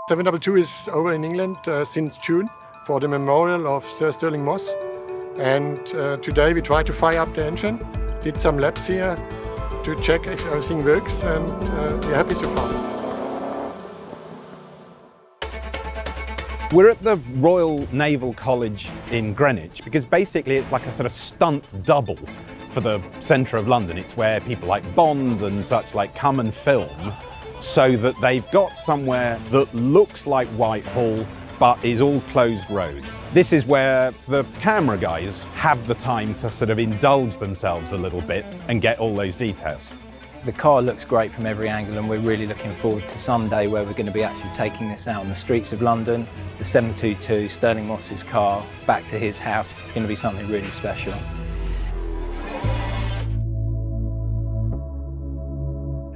722 is over in England since June for the memorial of Sir Stirling Moss. And today we try to fire up the engine, did some laps here to check if everything works, and we're happy so far. We're at the Royal Naval College in Greenwich because basically it's like a sort of stunt double for the centre of London. It's where people like Bond and such like come and film, so that they've got somewhere that looks like Whitehall but is all closed roads. This is where the camera guys have the time to sort of indulge themselves a little bit and get all those details. The car looks great from every angle, and we're really looking forward to some day where we're going to be actually taking this out on the streets of London. The 722, Stirling Moss's car, back to his house. It's going to be something really special.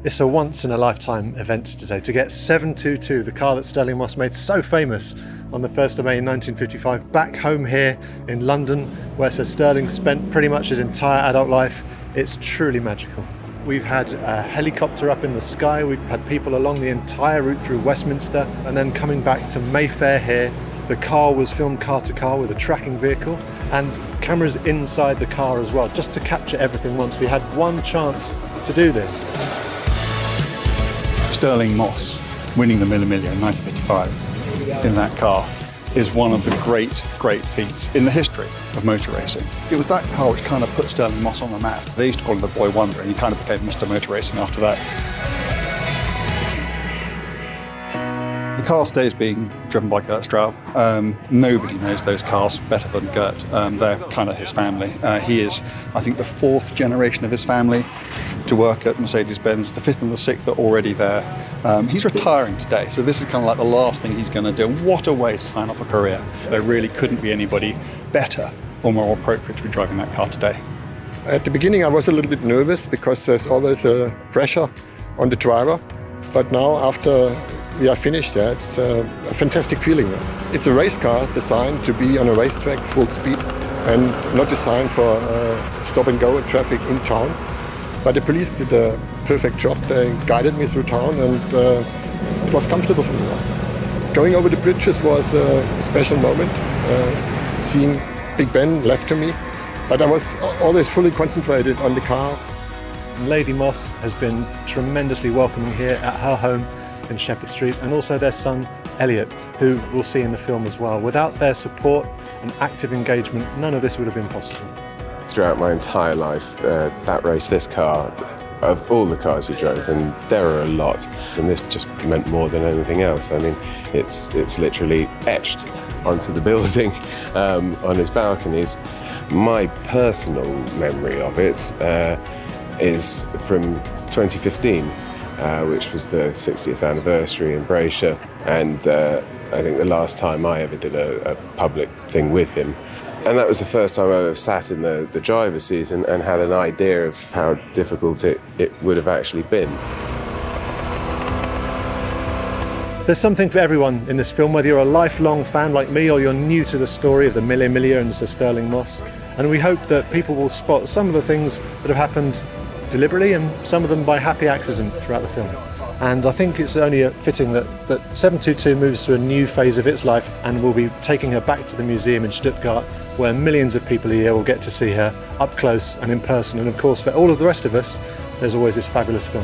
It's a once-in-a-lifetime event today to get 722, the car that Stirling Moss made so famous on the 1st of May 1955, back home here in London, where Sir Stirling spent pretty much his entire adult life. It's truly magical. We've had a helicopter up in the sky, we've had people along the entire route through Westminster, and then coming back to Mayfair here. The car was filmed car to car with a tracking vehicle and cameras inside the car as well, just to capture everything once. We had one chance to do this. Stirling Moss winning the Mille Miglia in 1955 in that car is one of the great feats in the history of motor racing. It was that car which kind of put Stirling Moss on the map. They used to call him the Boy Wonder, and he kind of became Mr. Motor Racing after that. The car today is being driven by Gert Straub. Nobody knows those cars better than Gert. They're kind of his family. He is, I think, the 4th generation of his family to work at Mercedes-Benz. The 5th and the 6th are already there. He's retiring today, so this is kind of like the last thing he's going to do. And what a way to sign off a career. There really couldn't be anybody better or more appropriate to be driving that car today. At the beginning I was a little bit nervous because there's always a pressure on the driver, but now after we are finished, it's a fantastic feeling. It's a race car designed to be on a racetrack full speed and not designed for stop and go traffic in town. But the police did a perfect job. They guided me through town, and it was comfortable for me. Going over the bridges was a special moment, seeing Big Ben left to me. But I was always fully concentrated on the car. Lady Moss has been tremendously welcoming here at her home in Shepherd Street, and also their son Elliot, who we'll see in the film as well. Without their support and active engagement, none of this would have been possible. Throughout my entire life, that race, this car, of all the cars he drove, and there are a lot, and this just meant more than anything else. I mean, it's literally etched onto the building on his balconies. My personal memory of it is from 2015, which was the 60th anniversary in Braysher, and I think the last time I ever did a public thing with him. And that was the first time I ever sat in the driver's seat and had an idea of how difficult it would have actually been. There's something for everyone in this film, whether you're a lifelong fan like me or you're new to the story of the Mille Miglia and Sir Stirling Moss. And we hope that people will spot some of the things that have happened deliberately and some of them by happy accident throughout the film. And I think it's only fitting that 722 moves to a new phase of its life, and we'll be taking her back to the museum in Stuttgart, where millions of people a year will get to see her up close and in person. And of course, for all of the rest of us, there's always this fabulous film.